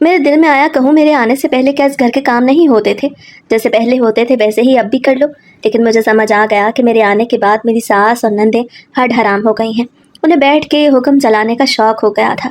میرے دل میں آیا کہوں میرے آنے سے پہلے کیا اس گھر کے کام نہیں ہوتے تھے؟ جیسے پہلے ہوتے تھے ویسے ہی اب بھی کر لو۔ لیکن مجھے سمجھ آ گیا کہ میرے آنے کے بعد میری ساس اور نندیں ہڈ حرام ہو گئی ہیں۔ انہیں بیٹھ کے حکم چلانے کا شوق ہو گیا تھا۔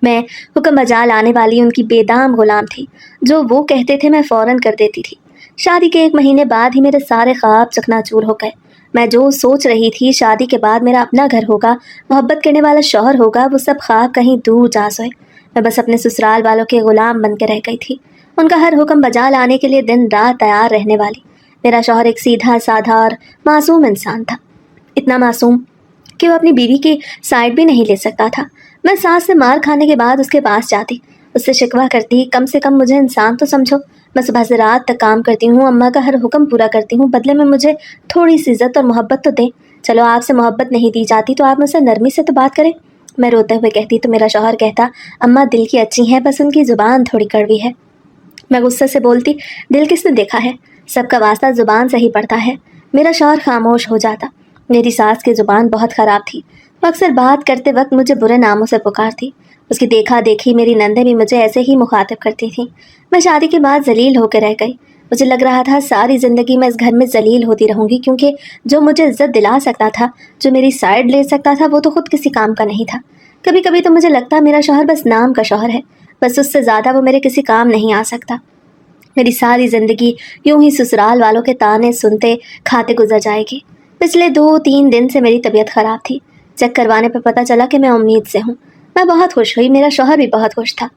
میں حکم بجا لانے والی ان کی بے دام غلام تھی۔ جو وہ کہتے تھے میں فوراً کر دیتی تھی۔ شادی کے 1 مہینے بعد ہی میرے سارے خواب چکناچور ہو گئے۔ میں جو سوچ رہی تھی شادی کے بعد میرا اپنا گھر ہوگا، محبت کرنے والا شوہر ہوگا، وہ سب خواب کہیں دور جا سوئے۔ میں بس اپنے سسرال والوں کے غلام بن کے رہ گئی تھی، ان کا ہر حکم بجا لانے کے لیے دن رات تیار رہنے والی۔ میرا شوہر ایک سیدھا سادھا اور معصوم انسان تھا، اتنا معصوم کہ وہ اپنی بیوی کی سائڈ بھی نہیں لے سکتا تھا۔ میں ساس سے مار کھانے کے بعد اس کے پاس جاتی، اس سے شکوہ کرتی، کم سے کم مجھے انسان تو سمجھو۔ میں صبح سے رات تک کام کرتی ہوں، اماں کا ہر حکم پورا کرتی ہوں، بدلے میں مجھے تھوڑی سی عزت اور محبت تو دیں۔ چلو آپ سے محبت نہیں دی جاتی تو آپ مجھ سے نرمی سے تو بات کریں۔ میں روتے ہوئے کہتی تو میرا شوہر کہتا، اماں دل کی اچھی ہیں، بس ان کی زبان تھوڑی کڑوی ہے۔ میں غصے سے بولتی، دل کس نے دیکھا ہے، سب کا واسطہ زبان سے ہی پڑتا ہے۔ میرا شوہر خاموش ہو جاتا۔ میری ساس کی زبان بہت خراب تھی، وہ اکثر بات کرتے وقت مجھے برے ناموں سے پکارتی۔ اس کی دیکھا دیکھی میری نندیں بھی مجھے ایسے ہی مخاطب کرتی تھیں۔ میں شادی کے بعد ذلیل ہو کے رہ گئی۔ مجھے لگ رہا تھا ساری زندگی میں اس گھر میں ذلیل ہوتی رہوں گی، کیونکہ جو مجھے عزت دلا سکتا تھا، جو میری سائڈ لے سکتا تھا، وہ تو خود کسی کام کا نہیں تھا۔ کبھی کبھی تو مجھے لگتا میرا شوہر بس نام کا شوہر ہے، بس اس سے زیادہ وہ میرے کسی کام نہیں آ سکتا۔ میری ساری زندگی یوں ہی سسرال والوں کے تانے سنتے کھاتے گزر جائے گی۔ پچھلے 2-3 دن سے میری طبیعت خراب تھی۔ چیک کروانے پہ پتہ چلا کہ میں امید سے ہوں۔ میں بہت خوش ہوئی، میرا شوہر بھی بہت خوش تھا۔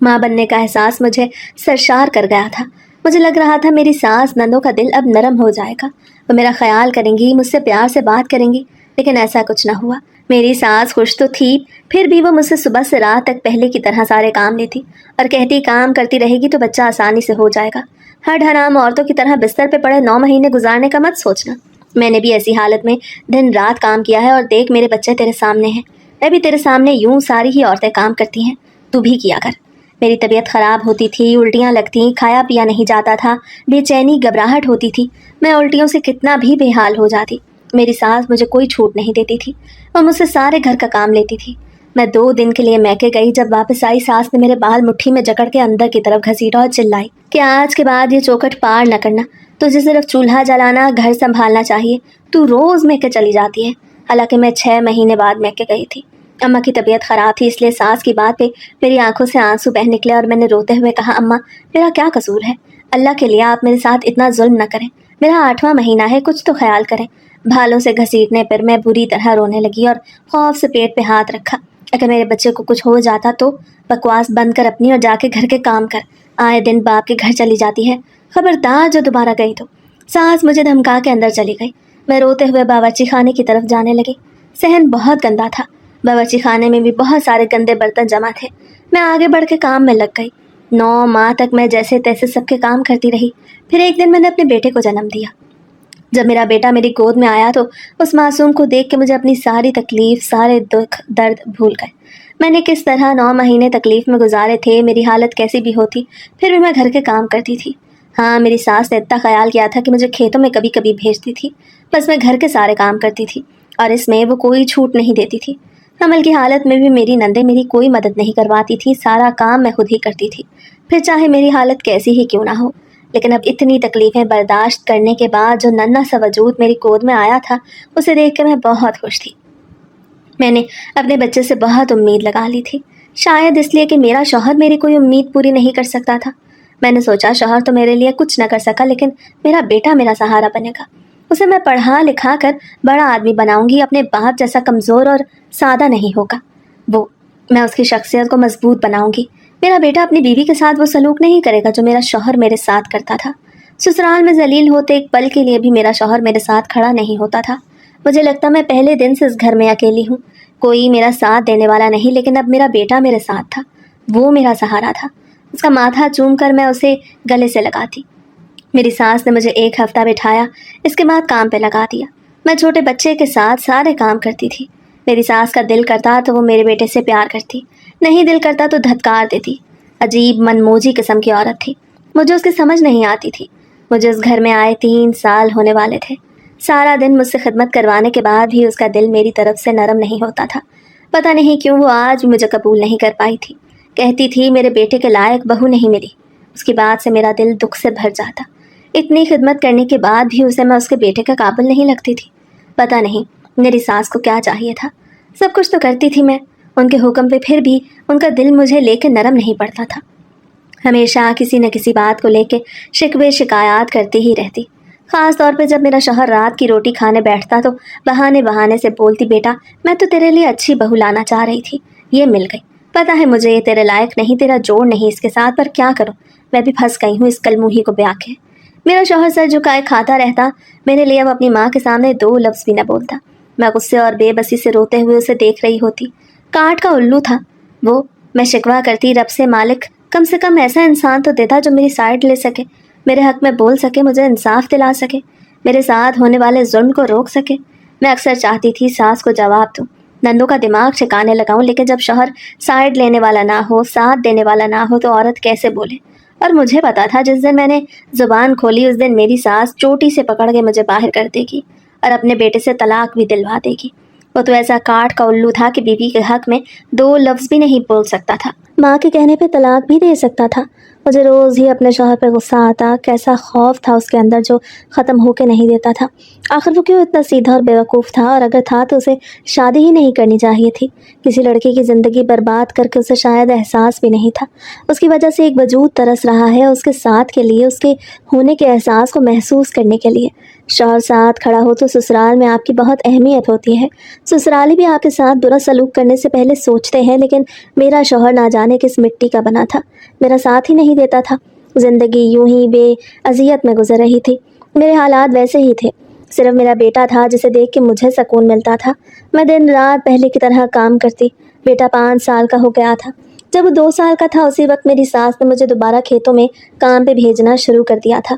ماں بننے کا احساس مجھے سرشار کر گیا تھا۔ مجھے لگ رہا تھا میری ساس نندوں کا دل اب نرم ہو جائے گا، وہ میرا خیال کریں گی، مجھ سے پیار سے بات کریں گی، لیکن ایسا کچھ نہ ہوا۔ میری ساس خوش تو تھی، پھر بھی وہ مجھ سے صبح سے رات تک پہلے کی طرح سارے کام لیتی اور کہتی کام کرتی رہے گی تو بچہ آسانی سے ہو جائے گا۔ ہڈ حرام عورتوں کی طرح بستر پہ پڑے 9 مہینے گزارنے کا مت سوچنا۔ میں نے بھی ایسی حالت میں دن رات کام کیا ہے، اور دیکھ میرے بچے تیرے سامنے ہیں، میں بھی تیرے سامنے یوں ساری ہی عورتیں کام کرتی ہیں، تو بھی کیا کر۔ میری طبیعت خراب ہوتی تھی، الٹیاں لگتی، کھایا پیا نہیں جاتا تھا، بے چینی گھبراہٹ ہوتی تھی، میں الٹیوں سے کتنا بھی بے حال ہو جاتی۔ میری ساس مجھے کوئی چھوٹ نہیں دیتی تھی، وہ مجھ سے سارے گھر کا کام لیتی تھی۔ میں 2 دن کے لیے میکے گئی، جب واپس آئی ساس نے میرے بال مٹھی میں جکڑ کے اندر کی طرف گھسیٹا اور چلائی کہ آج کے بعد یہ چوکھٹ پار نہ کرنا، تجھے صرف چولہا جلانا، گھر سنبھالنا چاہیے، تو روز میکے چلی جاتی ہے۔ حالانکہ میں 6 مہینے بعد میکے گئی تھی۔ اماں کی طبیعت خراب تھی، اس لیے ساس کی بات پہ میری آنکھوں سے آنسو بہہ نکلے اور میں نے روتے ہوئے کہا، اماں میرا کیا قصور ہے، اللہ کے لیے آپ میرے ساتھ اتنا ظلم نہ کریں، میرا 8واں مہینہ ہے، کچھ تو خیال کریں۔ بھالوں سے گھسیٹنے پر میں بری طرح رونے لگی اور خوف سے پیٹ پہ ہاتھ رکھا، اگر میرے بچے کو کچھ ہو جاتا تو۔ بکواس بند کر اپنی اور جا کے گھر کے کام کر، آئے دن باپ کے گھر چلی جاتی ہے، خبردار جو دوبارہ گئی تو۔ ساس مجھے دھمکا کے اندر چلی گئی۔ میں روتے ہوئے باورچی خانے کی طرف جانے لگی۔ صحن بہت گندا تھا، باورچی خانے میں بھی بہت سارے گندے برتن جمع تھے۔ میں آگے بڑھ کے کام میں لگ گئی۔ 9 ماہ تک میں جیسے تیسے سب کے کام کرتی رہی۔ پھر ایک دن میں نے اپنے بیٹے کو جنم دیا۔ جب میرا بیٹا میری گود میں آیا تو اس معصوم کو دیکھ کے مجھے اپنی ساری تکلیف، سارے دکھ درد بھول گئے۔ میں نے کس طرح 9 مہینے تکلیف میں گزارے تھے، میری حالت کیسی بھی ہوتی، پھر بھی میں گھر کے کام کرتی تھی۔ ہاں، میری ساس نے اتنا خیال کیا تھا کہ مجھے کھیتوں میں کبھی کبھی بھیجتی تھی، بس میں گھر کے سارے کام کرتی تھی اور اس میں وہ کوئی چھوٹ نہیں دیتی تھی۔ حمل کی حالت میں بھی میری نندیں میری کوئی مدد نہیں کرواتی تھی، سارا کام میں خود ہی کرتی تھی، پھر چاہے میری حالت کیسی ہی کیوں نہ ہو۔ لیکن اب اتنی تکلیفیں برداشت کرنے کے بعد جو ننھا سا وجود میری گود میں آیا تھا، اسے دیکھ کے میں بہت خوش تھی۔ میں نے اپنے بچے سے بہت امید لگا لی تھی، شاید اس لیے کہ میرا شوہر میری کوئی امید پوری نہیں کر سکتا تھا۔ میں نے سوچا شوہر تو میرے لیے کچھ نہ کر سکا، لیکن میرا بیٹا میرا سہارا بنے گا، اسے میں پڑھا لکھا کر بڑا آدمی بناؤں گی، اپنے باپ جیسا کمزور اور سادہ نہیں ہوگا وہ، میں اس کی شخصیت کو مضبوط بناؤں گی۔ میرا بیٹا اپنی بیوی کے ساتھ وہ سلوک نہیں کرے گا جو میرا شوہر میرے ساتھ کرتا تھا۔ سسرال میں ذلیل ہوتے ایک پل کے لیے بھی میرا شوہر میرے ساتھ کھڑا نہیں ہوتا تھا۔ مجھے لگتا میں پہلے دن سے اس گھر میں اکیلی ہوں، کوئی میرا ساتھ دینے والا نہیں، لیکن اب میرا بیٹا میرے ساتھ تھا، وہ میرا سہارا تھا۔ اس کا ماتھا چوم کر میں اسے گلے سے لگاتی۔ میری ساس نے مجھے 1 ہفتہ بٹھایا، اس کے بعد کام پہ لگا دیا۔ میں چھوٹے بچے کے ساتھ سارے کام کرتی تھی۔ میری ساس کا دل کرتا تو وہ میرے بیٹے سے پیار کرتی، نہیں دل کرتا تو دھتکار دیتی۔ عجیب منموجی قسم کی عورت تھی، مجھے اس کی سمجھ نہیں آتی تھی۔ مجھے اس گھر میں آئے 3 سال ہونے والے تھے۔ سارا دن مجھ سے خدمت کروانے کے بعد بھی اس کا دل میری طرف سے نرم نہیں ہوتا تھا۔ پتہ نہیں کیوں وہ آج بھی مجھے قبول نہیں کر پائی تھی۔ کہتی تھی میرے بیٹے کے لائق بہو نہیں ملی۔ اس کی بات سے میرا دل دکھ سے بھر جاتا۔ اتنی خدمت کرنے کے بعد بھی اسے میں اس کے بیٹے کے قابل نہیں لگتی تھی۔ پتہ نہیں میری ساس کو کیا چاہیے تھا۔ سب کچھ تو کرتی تھی میں ان کے حکم پہ، پھر بھی ان کا دل مجھے لے کے نرم نہیں پڑتا تھا۔ ہمیشہ کسی نہ کسی بات کو لے کے شکوے شکایات کرتی ہی رہتی۔ خاص طور پہ جب میرا شوہر رات کی روٹی کھانے بیٹھتا تو بہانے سے بولتی، بیٹا میں تو تیرے لیے اچھی بہو لانا چاہ رہی تھی، یہ مل گئی۔ پتہ ہے مجھے یہ تیرے لائق نہیں، تیرا جوڑ نہیں اس کے ساتھ، پر کیا کروں، میں بھی پھنس گئی ہوں اس کلموہی کو بیاہ کے۔ میرا شوہر سر جھکائے کھاتا رہتا، میرے لیے وہ اپنی ماں کے سامنے 2 لفظ بھی نہ بولتا۔ میں غصے اور بے بسی سے روتے ہوئے اسے دیکھ رہی ہوتی۔ کاٹ کا الو تھا وہ۔ میں شکوہ کرتی، رب سے مالک کم سے کم ایسا انسان تو دیتا جو میری سائڈ لے سکے، میرے حق میں بول سکے، مجھے انصاف دلا سکے، میرے ساتھ ہونے والے ظلم کو روک سکے۔ میں اکثر چاہتی تھی ساس کو جواب دوں، نندوں کا دماغ ٹھکانے لگاؤں، لیکن جب شوہر سائڈ لینے والا نہ ہو، ساتھ دینے والا نہ ہو تو عورت کیسے بولے؟ اور مجھے پتا تھا جس دن میں نے زبان کھولی اس دن میری ساس چوٹی سے پکڑ کے مجھے باہر کر دے گی اور اپنے بیٹے سے طلاق بھی دلوا دے گی۔ وہ تو ایسا کاٹ کا الو تھا کہ بیوی کے حق میں 2 لفظ بھی نہیں بول سکتا تھا، ماں کے کہنے پہ طلاق بھی دے سکتا تھا۔ مجھے روز ہی اپنے شوہر پہ غصہ آتا، کیسا خوف تھا اس کے اندر جو ختم ہو کے نہیں دیتا تھا۔ آخر وہ کیوں اتنا سیدھا اور بیوقوف تھا، اور اگر تھا تو اسے شادی ہی نہیں کرنی چاہیے تھی۔ کسی لڑکی کی زندگی برباد کر کے اسے شاید احساس بھی نہیں تھا۔ اس کی وجہ سے ایک وجود ترس رہا ہے اس کے ساتھ کے لیے، اس کے ہونے کے احساس کو محسوس کرنے کے لیے۔ شوہر ساتھ کھڑا ہو تو سسرال میں آپ کی بہت اہمیت ہوتی ہے۔ سسرالی بھی آپ کے ساتھ برا سلوک کرنے سے پہلے سوچتے ہیں، لیکن میرا شوہر نہ جانے کس مٹی کا بنا تھا، میرا ساتھ ہی نہیں دیتا تھا۔ زندگی یوں ہی بے اذیت میں گزر رہی تھی۔ میرے حالات ویسے ہی تھے، صرف میرا بیٹا تھا جسے دیکھ کے مجھے سکون ملتا تھا۔ میں دن رات پہلے کی طرح کام کرتی۔ بیٹا 5 سال کا ہو گیا تھا۔ جب وہ 2 سال کا تھا اسی وقت میری ساس نے مجھے دوبارہ کھیتوں میں کام پہ بھیجنا شروع کر دیا تھا۔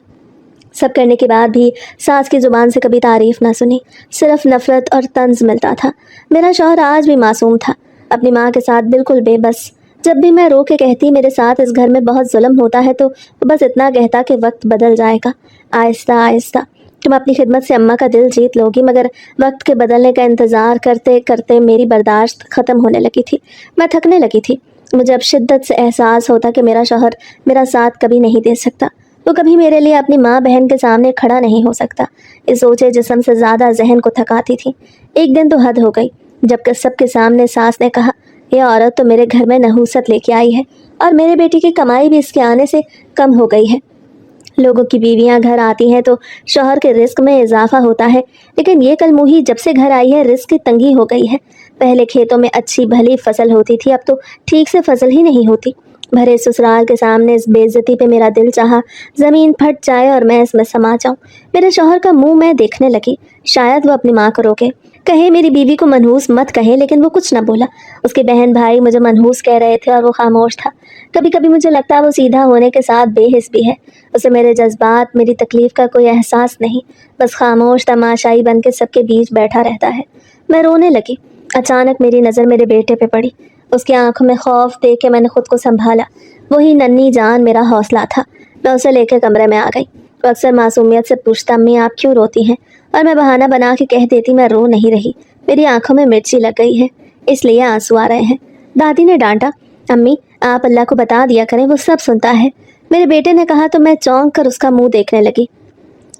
سب کرنے کے بعد بھی ساس کی زبان سے کبھی تعریف نہ سنی، صرف نفرت اور طنز ملتا تھا۔ میرا شوہر آج بھی معصوم تھا، اپنی ماں کے ساتھ بالکل بے بس۔ جب بھی میں رو کے کہتی میرے ساتھ اس گھر میں بہت ظلم ہوتا ہے تو وہ بس اتنا کہتا کہ وقت بدل جائے گا، آہستہ آہستہ تم اپنی خدمت سے اماں کا دل جیت لو گی۔ مگر وقت کے بدلنے کا انتظار کرتے کرتے میری برداشت ختم ہونے لگی تھی، میں تھکنے لگی تھی۔ مجھے اب شدت سے احساس ہوتا کہ میرا شوہر میرا ساتھ کبھی نہیں دے سکتا، وہ کبھی میرے لیے اپنی ماں بہن کے سامنے کھڑا نہیں ہو سکتا۔ اس سوچے جسم سے زیادہ ذہن کو تھکاتی تھی۔ ایک دن تو حد ہو گئی جب کہ سب کے سامنے ساس نے کہا، یہ عورت تو میرے گھر میں نحوست لے کے آئی ہے، اور میرے بیٹی کی کمائی بھی اس کے آنے سے کم ہو گئی ہے۔ لوگوں کی بیویاں گھر آتی ہیں تو شوہر کے رزق میں اضافہ ہوتا ہے، لیکن یہ کلموہی جب سے گھر آئی ہے رزق کی تنگی ہو گئی ہے۔ پہلے کھیتوں میں اچھی بھلی فصل ہوتی تھی، اب تو ٹھیک سے فصل ہی نہیں ہوتی۔ بھرے سسرال کے سامنے اس بے عزتی پہ میرا دل چاہا زمین پھٹ جائے اور میں اس میں سما جاؤں۔ میرے شوہر کا منہ میں دیکھنے لگی، شاید وہ اپنی ماں کو روکے، کہے میری بیوی کو منحوس مت کہے، لیکن وہ کچھ نہ بولا۔ اس کے بہن بھائی مجھے منحوس کہہ رہے تھے اور وہ خاموش تھا۔ کبھی کبھی مجھے لگتا ہے وہ سیدھا ہونے کے ساتھ بے حس بھی ہے، اسے میرے جذبات، میری تکلیف کا کوئی احساس نہیں، بس خاموش تماشائی بن کے سب کے بیچ بیٹھا رہتا ہے۔ میں رونے لگی۔ اچانک میری نظر میرے بیٹے پہ پڑی، اس کی آنکھوں میں خوف دیکھ کے میں نے خود کو سنبھالا۔ وہی ننھی جان میرا حوصلہ تھا۔ میں اسے لے کے کمرے میں آ گئی۔ وہ اکثر معصومیت سے پوچھتا، امی آپ کیوں روتی ہیں؟ اور میں بہانہ بنا کے کہہ دیتی میں رو نہیں رہی، میری آنکھوں میں مرچی لگ گئی ہے اس لیے آنسو آ رہے ہیں۔ دادی نے ڈانٹا، امی آپ اللہ کو بتا دیا کریں، وہ سب سنتا ہے۔ میرے بیٹے نے کہا تو میں چونک کر اس کا منہ دیکھنے لگی۔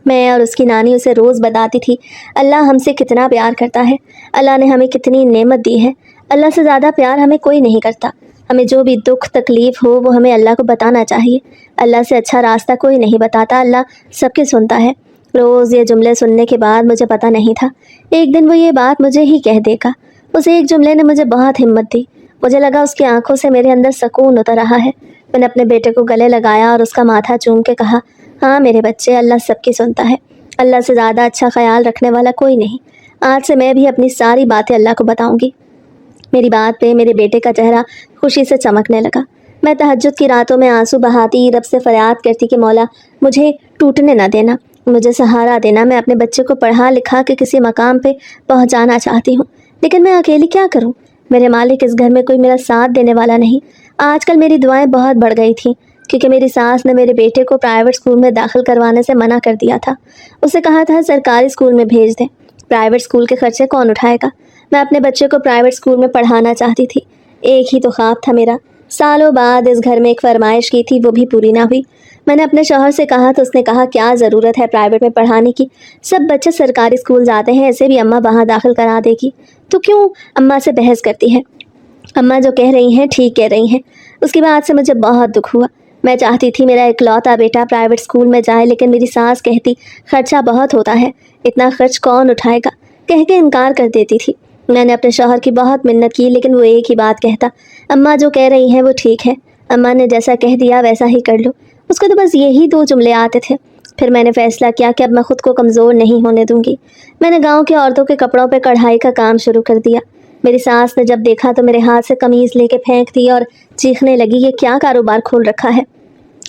میں اور اس کی نانی اسے روز بتاتی تھی اللہ ہم سے کتنا پیار کرتا ہے، اللہ نے ہمیں کتنی نعمت دی ہے، اللہ سے زیادہ پیار ہمیں کوئی نہیں کرتا۔ ہمیں جو بھی دکھ تکلیف ہو وہ ہمیں اللہ کو بتانا چاہیے، اللہ سے اچھا راستہ کوئی نہیں بتاتا، اللہ سب کے سنتا ہے۔ روز یہ جملے سننے کے بعد مجھے پتہ نہیں تھا ایک دن وہ یہ بات مجھے ہی کہہ دے گا۔ اس ایک جملے نے مجھے بہت ہمت دی۔ مجھے لگا اس کی آنکھوں سے میرے اندر سکون اتر رہا ہے۔ میں نے اپنے بیٹے کو گلے لگایا اور اس کا ماتھا چوم کے کہا، ہاں میرے بچے، اللہ سب کی سنتا ہے، اللہ سے زیادہ اچھا خیال رکھنے والا کوئی نہیں۔ آج سے میں بھی اپنی ساری باتیں اللہ کو بتاؤں گی۔ میری بات پہ میرے بیٹے کا چہرہ خوشی سے چمکنے لگا۔ میں تہجد کی راتوں میں آنسو بہاتی رب سے فریاد کرتی کہ مولا مجھے ٹوٹنے نہ دینا، مجھے سہارا دینا، میں اپنے بچے کو پڑھا لکھا کے کسی مقام پہ پہنچانا چاہتی ہوں، لیکن میں اکیلی کیا کروں؟ میرے مالک اس گھر میں کوئی میرا ساتھ دینے والا نہیں۔ آج کل میری دعائیں بہت بڑھ گئی تھیں کیونکہ میری ساس نے میرے بیٹے کو پرائیویٹ اسکول میں داخل کروانے سے منع کر دیا تھا۔ اسے کہا تھا سرکاری اسکول میں بھیج دیں، پرائیویٹ اسکول کے خرچے کون اٹھائے گا؟ میں اپنے بچے کو پرائیویٹ اسکول میں پڑھانا چاہتی تھی، ایک ہی تو خواب تھا میرا، سالوں بعد اس گھر میں ایک فرمائش کی تھی، وہ بھی پوری نہ ہوئی۔ میں نے اپنے شوہر سے کہا تو اس نے کہا کیا ضرورت ہے پرائیویٹ میں پڑھانے کی، سب بچے سرکاری اسکول جاتے ہیں، ایسے بھی اماں وہاں داخل کرا دے گی، تو کیوں اماں سے بحث کرتی ہے؟ اماں جو کہہ رہی ہیں ٹھیک کہہ رہی ہیں۔ اس کی بات سے مجھے بہت دکھ ہوا۔ میں چاہتی تھی میرا اکلوتا بیٹا پرائیویٹ اسکول میں جائے، لیکن میری ساس کہتی خرچہ بہت ہوتا ہے، اتنا خرچ کون اٹھائے گا، کہہ کے انکار کر دیتی تھی۔ میں نے اپنے شوہر کی بہت منت کی، لیکن وہ ایک ہی بات کہتا، اماں جو کہہ رہی ہیں وہ ٹھیک ہے، اماں نے جیسا کہہ دیا ویسا ہی کر لو۔ اس کو تو بس یہی 2 جملے آتے تھے۔ پھر میں نے فیصلہ کیا کہ اب میں خود کو کمزور نہیں ہونے دوں گی۔ میں نے گاؤں کی عورتوں کے کپڑوں پہ کڑھائی کا کام شروع کر دیا۔ میری ساس نے جب دیکھا تو میرے ہاتھ سے قمیض لے کے پھینک دی اور چیخنے لگی، یہ کیا کاروبار کھول رکھا ہے،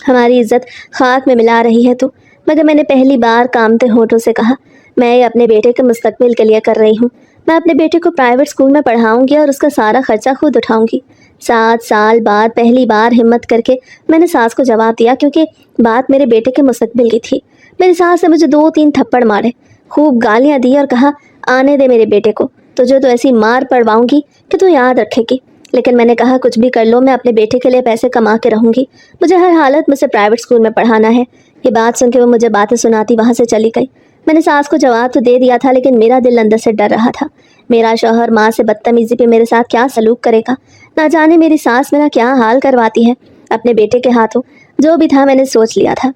ہماری عزت خاک میں ملا رہی ہے تو۔ مگر میں نے پہلی بار کامتے ہونٹوں سے کہا، میں یہ اپنے بیٹے کے مستقبل کے لیے کر رہی ہوں، میں اپنے بیٹے کو پرائیویٹ اسکول میں پڑھاؤں گی اور اس کا سارا خرچہ خود اٹھاؤں گی۔ 7 سال بعد پہلی بار ہمت کر کے میں نے ساس کو جواب دیا، کیونکہ بات میرے بیٹے کے مستقبل کی تھی۔ میری ساس نے مجھے 2-3 تھپڑ مارے، خوب گالیاں دی اور کہا، آنے دے میرے بیٹے کو، تجھے تو ایسی مار پڑواؤں گی کہ تو یاد رکھے گی۔ لیکن میں نے کہا کچھ بھی کر لو، میں اپنے بیٹے کے لیے پیسے کما کے رہوں گی، مجھے ہر حالت میں سے پرائیویٹ اسکول میں پڑھانا ہے۔ یہ بات سن کے وہ مجھے باتیں سناتی وہاں سے چلی گئی۔ میں نے ساس کو جواب تو دے دیا تھا، لیکن میرا دل اندر سے ڈر رہا تھا، میرا شوہر ماں سے بدتمیزی پہ میرے ساتھ کیا سلوک کرے گا، نہ جانے میری ساس میرا کیا حال کرواتی ہے اپنے بیٹے کے ہاتھوں۔ جو بھی تھا میں نے سوچ لیا تھا،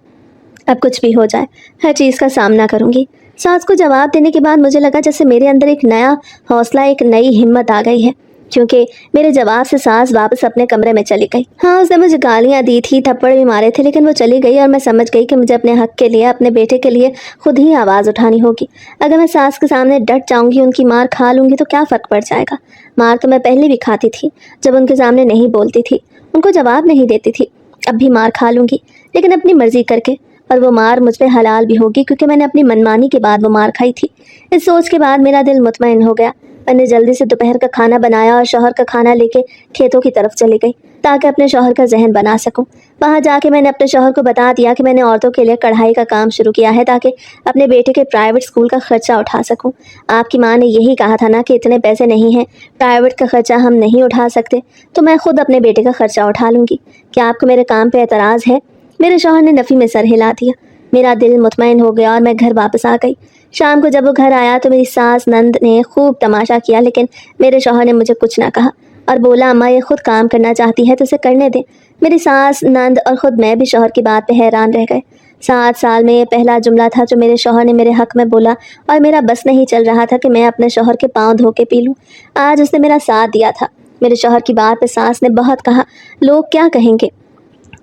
اب کچھ بھی ہو جائے ہر چیز کا سامنا کروں گی۔ ساس کو جواب دینے کے بعد مجھے لگا جیسے میرے اندر ایک نیا حوصلہ، ایک نئی ہمت آ گئی ہے، کیونکہ میرے جواب سے ساس واپس اپنے کمرے میں چلی گئی۔ ہاں، اس نے مجھے گالیاں دی تھی، تھپڑ بھی مارے تھے، لیکن وہ چلی گئی اور میں سمجھ گئی کہ مجھے اپنے حق کے لیے، اپنے بیٹے کے لیے خود ہی آواز اٹھانی ہوگی۔ اگر میں ساس کے سامنے ڈٹ جاؤں گی، ان کی مار کھا لوں گی تو کیا فرق پڑ جائے گا؟ مار تو میں پہلے بھی کھاتی تھی، جب ان کے سامنے نہیں بولتی تھی، ان کو جواب نہیں دیتی تھی۔ اب بھی مار کھا لوں گی، لیکن اپنی مرضی کر کے، اور وہ مار مجھ پہ حلال بھی ہوگی، کیونکہ میں نے اپنی منمانی کے بعد وہ مار کھائی تھی۔ اس سوچ کے بعد میرا دل مطمئن ہو گیا۔ میں نے جلدی سے دوپہر کا کھانا بنایا اور شوہر کا کھانا لے کے کھیتوں کی طرف چلی گئی، تاکہ اپنے شوہر کا ذہن بنا سکوں۔ وہاں جا کے میں نے اپنے شوہر کو بتا دیا کہ میں نے عورتوں کے لیے کڑھائی کا کام شروع کیا ہے، تاکہ اپنے بیٹے کے پرائیویٹ اسکول کا خرچہ اٹھا سکوں۔ آپ کی ماں نے یہی کہا تھا نا کہ اتنے پیسے نہیں ہیں، پرائیویٹ کا خرچہ ہم نہیں اٹھا سکتے، تو میں خود اپنے بیٹے کا خرچہ اٹھا لوں گی۔ کیا آپ کو میرے کام پہ اعتراض ہے؟ میرے شوہر نے نفی میں سر ہلا دیا۔ میرا دل مطمئن ہو گیا اور میں گھر واپس آ گئی۔ شام کو جب وہ گھر آیا تو میری ساس نند نے خوب تماشا کیا، لیکن میرے شوہر نے مجھے کچھ نہ کہا اور بولا، اماں یہ خود کام کرنا چاہتی ہے تو اسے کرنے دے۔ میری ساس، نند اور خود میں بھی شوہر کی بات پہ حیران رہ گئے۔ 7 سال میں یہ پہلا جملہ تھا جو میرے شوہر نے میرے حق میں بولا، اور میرا بس نہیں چل رہا تھا کہ میں اپنے شوہر کے پاؤں دھو کے پی لوں۔ آج اس نے میرا ساتھ دیا تھا۔ میرے شوہر کی بات پہ ساس نے بہت کہا، لوگ کیا کہیں گے،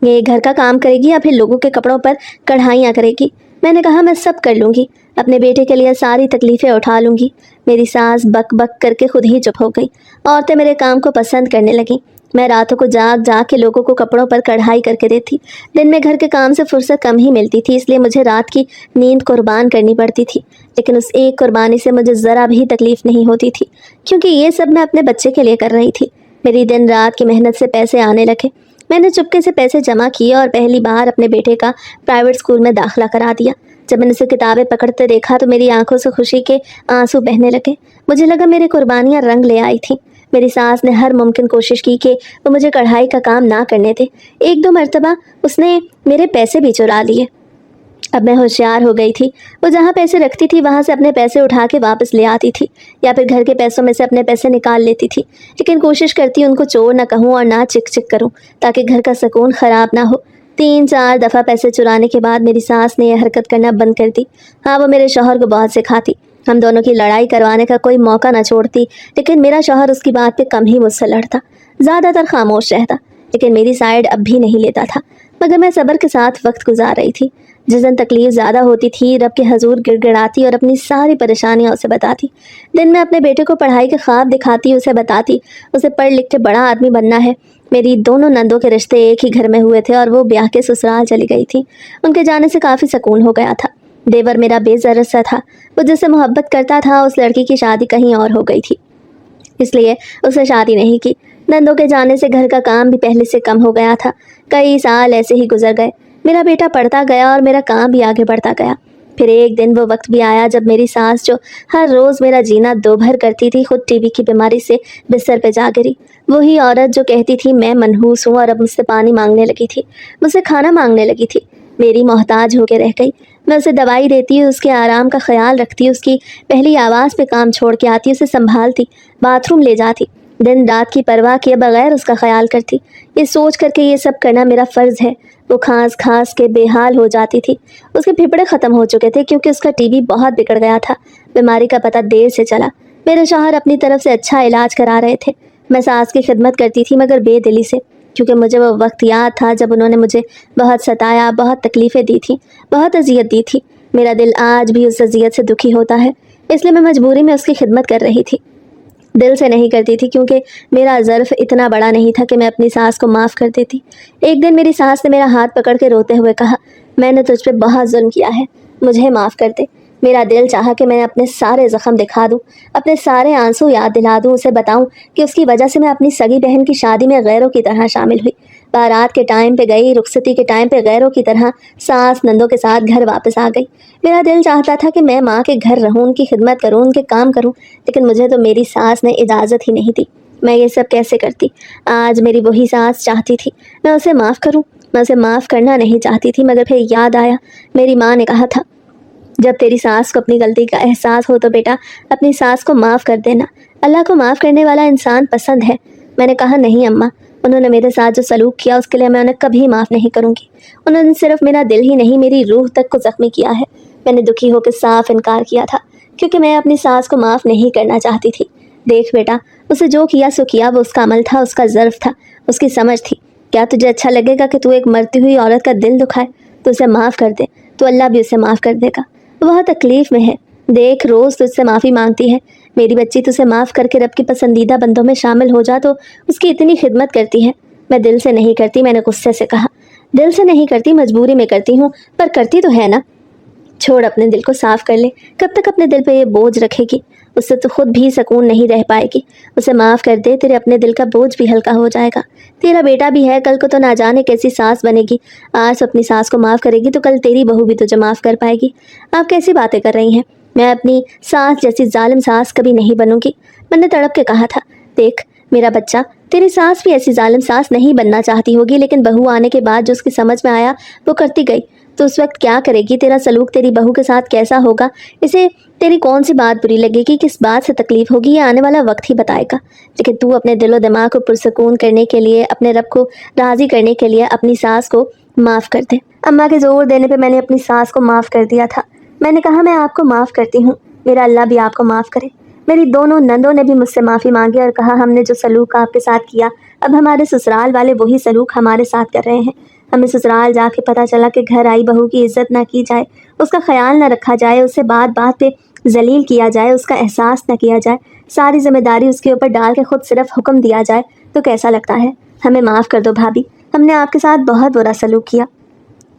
یہ گھر کا کام کرے گی یا پھر لوگوں کے کپڑوں پر کڑھائیاں کرے گی؟ میں نے کہا میں سب کر لوں گی، اپنے بیٹے کے لیے ساری تکلیفیں اٹھا لوں گی۔ میری ساس بک بک کر کے خود ہی چپ ہو گئی۔ عورتیں میرے کام کو پسند کرنے لگیں۔ میں راتوں کو جاگ جاگ کے لوگوں کو کپڑوں پر کڑھائی کر کے دیتی۔ دن میں گھر کے کام سے فرصت کم ہی ملتی تھی، اس لیے مجھے رات کی نیند قربان کرنی پڑتی تھی، لیکن اس ایک قربانی سے مجھے ذرا بھی تکلیف نہیں ہوتی تھی، کیونکہ یہ سب میں اپنے بچے کے لیے کر رہی تھی۔ میری دن رات کی محنت سے پیسے آنے لگے۔ میں نے چپکے سے پیسے جمع کیے اور پہلی بار اپنے بیٹے کا پرائیویٹ اسکول میں داخلہ کرا دیا۔ جب میں نے اسے کتابیں پکڑتے دیکھا تو میری آنکھوں سے خوشی کے آنسو بہنے لگے۔ مجھے لگا میری قربانیاں رنگ لے آئی تھیں۔ میری ساس نے ہر ممکن کوشش کی کہ وہ مجھے کڑھائی کا کام نہ کرنے دے۔ 1-2 مرتبہ اس نے میرے پیسے بھی چرا لیے۔ اب میں ہوشیار ہو گئی تھی۔ وہ جہاں پیسے رکھتی تھی وہاں سے اپنے پیسے اٹھا کے واپس لے آتی تھی، یا پھر گھر کے پیسوں میں سے اپنے پیسے نکال لیتی تھی، لیکن کوشش کرتی ان کو چور نہ کہوں اور نہ چک چک کروں، تاکہ گھر کا سکون خراب نہ ہو۔ 3-4 دفعہ پیسے چرانے کے بعد میری ساس نے یہ حرکت کرنا بند کر دی۔ ہاں، وہ میرے شوہر کو بہت سکھاتی، ہم دونوں کی لڑائی کروانے کا کوئی موقع نہ چھوڑتی، لیکن میرا شوہر اس کی بات پہ کم ہی مجھ سے لڑتا، زیادہ تر خاموش رہتا، لیکن میری سائیڈ اب بھی نہیں لیتا تھا۔ مگر میں صبر کے ساتھ وقت گزار رہی تھی۔ جس دن تکلیف زیادہ ہوتی تھی، رب کے حضور گڑ گڑاتی اور اپنی ساری پریشانیاں اسے بتاتی۔ دن میں اپنے بیٹے کو پڑھائی کے خواب دکھاتی، اسے بتاتی اسے پڑھ لکھ کے بڑا آدمی بننا ہے۔ میری دونوں نندوں کے رشتے ایک ہی گھر میں ہوئے تھے اور وہ بیاہ کے سسرال چلی گئی تھی۔ ان کے جانے سے کافی سکون ہو گیا تھا۔ دیور میرا بے ضرر سا تھا، وہ جس سے محبت کرتا تھا اس لڑکی کی شادی کہیں اور ہو گئی تھی، اس لیے اسے شادی نہیں کی۔ نندوں کے جانے سے گھر کا کام بھی پہلے سے کم ہو گیا تھا۔ کئی سال ایسے ہی گزر گئے۔ میرا بیٹا پڑھتا گیا اور میرا کام بھی آگے بڑھتا گیا۔ پھر ایک دن وہ وقت بھی آیا جب میری ساس جو ہر روز میرا جینا دوبھر کرتی تھی، خود ٹی بی کی بیماری سے بستر پہ جا گری۔ وہی عورت جو کہتی تھی میں منحوس ہوں اور اب مجھ سے پانی مانگنے لگی تھی، مجھ سے کھانا مانگنے لگی تھی، میری محتاج ہو کے رہ گئی۔ میں اسے دوائی دیتی، اس کے آرام کا خیال رکھتی، اس کی پہلی آواز پہ کام چھوڑ کے آتی، اسے سنبھالتی، باتھ روم لے جاتی، دن رات کی پرواہ کیے بغیر اس کا خیال کرتی۔ یہ سوچ کر کے یہ سب کرنا میرا فرض ہے۔ وہ کھانس کھانس کے بے حال ہو جاتی تھی، اس کے پھپھڑے ختم ہو چکے تھے کیونکہ اس کا ٹی بی بہت بگڑ گیا تھا۔ بیماری کا پتہ دیر سے چلا۔ میرے شوہر اپنی طرف سے اچھا علاج کرا رہے تھے، میں ساس کی خدمت کرتی تھی مگر بے دلی سے، کیونکہ مجھے وہ وقت یاد تھا جب انہوں نے مجھے بہت ستایا، بہت تکلیفیں دی تھیں، بہت اذیت دی تھی۔ میرا دل آج بھی اس اذیت سے دکھی ہوتا ہے، اس لیے میں مجبوری میں اس کی خدمت کر رہی تھی۔ دل سے نہیں کرتی تھی کیونکہ میرا ظرف اتنا بڑا نہیں تھا کہ میں اپنی ساس کو معاف کر دیتی۔ ایک دن میری ساس نے میرا ہاتھ پکڑ کے روتے ہوئے کہا، میں نے تجھ پہ بہت ظلم کیا ہے، مجھے معاف کر دے۔ میرا دل چاہا کہ میں اپنے سارے زخم دکھا دوں، اپنے سارے آنسو یاد دلا دوں، اسے بتاؤں کہ اس کی وجہ سے میں اپنی سگی بہن کی شادی میں غیروں کی طرح شامل ہوئی، بارات کے ٹائم پہ گئی، رخصتی کے ٹائم پہ غیروں کی طرح ساس نندوں کے ساتھ گھر واپس آ گئی۔ میرا دل چاہتا تھا کہ میں ماں کے گھر رہوں، ان کی خدمت کروں، ان کے کام کروں، لیکن مجھے تو میری ساس نے اجازت ہی نہیں دی۔ میں یہ سب کیسے کرتی؟ آج میری وہی ساس چاہتی تھی میں اسے معاف کروں، میں اسے معاف کرنا نہیں چاہتی تھی، مگر پھر یاد آیا میری ماں نے کہا تھا جب تیری ساس کو اپنی غلطی کا احساس ہو تو بیٹا اپنی ساس کو معاف کر دینا، اللہ کو معاف کرنے والا انسان پسند ہے۔ میں نے کہا نہیں اماں، انہوں نے میرے ساتھ جو سلوک کیا اس کے لیے میں انہیں کبھی معاف نہیں کروں گی۔ انہوں نے صرف میرا دل ہی نہیں میری روح تک کو زخمی کیا ہے۔ میں نے دکھی ہو کے صاف انکار کیا تھا کیونکہ میں اپنی ساس کو معاف نہیں کرنا چاہتی تھی۔ دیکھ بیٹا، اسے جو کیا سو کیا، وہ اس کا عمل تھا، اس کا ظرف تھا، اس کی سمجھ تھی۔ کیا تجھے اچھا لگے گا کہ تو ایک مرتی ہوئی عورت کا دل دکھائے؟ تو اسے معاف کر دے تو اللہ بھی اسے معاف کر دے گا۔ وہ بہت تکلیف میں ہے، دیکھ روز تجھ سے معافی مانگتی ہے، میری بچی تجھے معاف کر کے رب کی پسندیدہ بندوں میں شامل ہو جا تو اس کی اتنی خدمت کرتی ہے۔ میں دل سے نہیں کرتی، میں نے غصے سے کہا۔ دل سے نہیں کرتی، مجبوری میں کرتی ہوں، پر کرتی تو ہے نا۔ چھوڑ، اپنے دل کو صاف کر لے، کب تک اپنے دل پہ یہ بوجھ رکھے گی؟ اس سے تو خود بھی سکون نہیں رہ پائے گی۔ اسے معاف کر دے، تیرے اپنے دل کا بوجھ بھی ہلکا ہو جائے گا۔ تیرا بیٹا بھی ہے، کل کو تو نہ جانے کیسی ساس بنے گی۔ آج اپنی ساس کو معاف کرے گی تو کل تیری بہو بھی تجھے معاف کر پائے گی۔ آپ کیسی باتیں کر رہی ہیں؟ میں اپنی ساس جیسی ظالم ساس کبھی نہیں بنوں گی۔ میں نے تڑپ کے کہا تھا، دیکھ میرا بچہ، تیری ساس بھی ایسی ظالم ساس نہیں بننا چاہتی ہوگی، لیکن بہو آنے کے بعد جو اس کی سمجھ میں آیا وہ کرتی گئی، تو اس وقت کیا کرے گی؟ تیرا سلوک تیری بہو کے ساتھ کیسا ہوگا، اسے تیری کون سی بات بری لگے گی، کس بات سے تکلیف ہوگی، یہ آنے والا وقت ہی بتائے گا۔ لیکن تو اپنے دل و دماغ کو پرسکون کرنے کے لیے، اپنے رب کو راضی کرنے کے لیے اپنی ساس کو معاف کر دے۔ اماں کے زور دینے پہ میں نے اپنی ساس کو معاف کر دیا تھا۔ میں نے کہا میں آپ کو معاف کرتی ہوں، میرا اللہ بھی آپ کو معاف کرے۔ میری دونوں نندوں نے بھی مجھ سے معافی مانگی اور کہا ہم نے جو سلوک آپ کے ساتھ کیا، اب ہمارے سسرال والے وہی سلوک ہمارے ساتھ کر رہے ہیں۔ ہمیں سسرال جا کے پتہ چلا کہ گھر آئی بہو کی عزت نہ کی جائے، اس کا خیال نہ رکھا جائے، اسے بات بات پہ ذلیل کیا جائے، اس کا احساس نہ کیا جائے، ساری ذمہ داری اس کے اوپر ڈال کے خود صرف حکم دیا جائے، تو کیسا لگتا ہے؟ ہمیں معاف کر دو بھابھی، ہم نے آپ کے ساتھ بہت برا سلوک کیا۔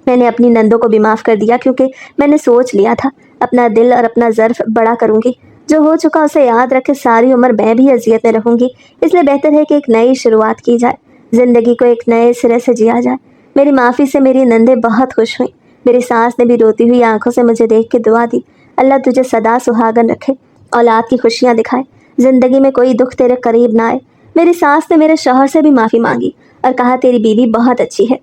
میں نے اپنی نندوں کو بھی معاف کر دیا کیونکہ میں نے سوچ لیا تھا اپنا دل اور اپنا ظرف بڑا کروں گی، جو ہو چکا اسے یاد رکھ کے ساری عمر میں بھی اذیت میں رہوں گی۔ اس لیے بہتر ہے کہ ایک نئی شروعات کی جائے، زندگی کو ایک نئے سرے سے جیا جائے۔ میری معافی سے میری نندیں بہت خوش ہوئیں۔ میری ساس نے بھی روتی ہوئی آنکھوں سے مجھے دیکھ کے دعا دی، اللہ تجھے سدا سہاگن رکھے، اولاد کی خوشیاں دکھائے، زندگی میں کوئی دکھ تیرے قریب نہ آئے۔ میری ساس نے میرے شوہر سے بھی معافی مانگی اور کہا تیری بیوی بہت اچھی ہے،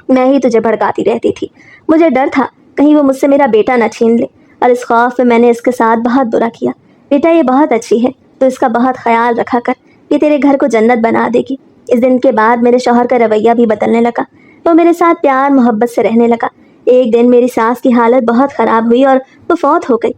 میں ہی تجھے بھڑکاتی رہتی تھی، مجھے ڈر تھا کہیں وہ مجھ سے میرا بیٹا نہ چھین لے، اور اس خوف میں نے اس کے ساتھ بہت برا کیا۔ بیٹا یہ بہت اچھی ہے، تو اس کا بہت خیال رکھا کر، یہ تیرے گھر کو جنت بنا دے گی۔ اس دن کے بعد میرے شوہر کا رویہ بھی بدلنے لگا، وہ میرے ساتھ پیار محبت سے رہنے لگا۔ ایک دن میری ساس کی حالت بہت خراب ہوئی اور وہ فوت ہو گئی،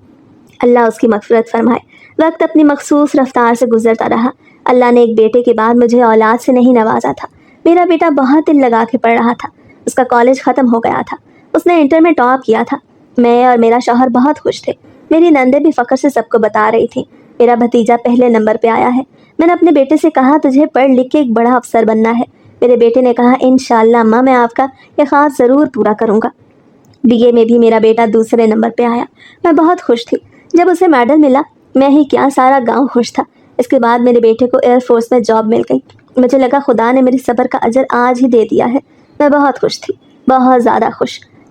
اللہ اس کی مغفرت فرمائے۔ وقت اپنی مخصوص رفتار سے گزرتا رہا، اللہ نے ایک بیٹے کے بعد مجھے اولاد سے نہیں نوازا تھا۔ میرا بیٹا بہت دل لگا کے پڑھ رہا تھا، اس کا کالج ختم ہو گیا تھا، اس نے انٹر میں ٹاپ کیا تھا۔ میں اور میرا شوہر بہت خوش تھے، میری نندیں بھی فخر سے سب کو بتا رہی تھیں میرا بھتیجا پہلے نمبر پہ آیا ہے۔ میں نے اپنے بیٹے سے کہا تجھے پڑھ لکھ کے ایک بڑا افسر بننا ہے۔ میرے بیٹے نے کہا انشاءاللہ اماں، میں آپ کا یہ خواہش ضرور پورا کروں گا۔ بی اے میں بھی میرا بیٹا دوسرے نمبر پہ آیا، میں بہت خوش تھی۔ جب اسے میڈل ملا، میں ہی کیا سارا گاؤں خوش تھا۔ اس کے بعد میرے بیٹے کو ایئر فورس میں جاب مل گئی، مجھے لگا خدا نے میرے صبر کا اجر آج ہی دے دیا ہے۔ میں بہت خوش تھی، بہت زیادہ خوش۔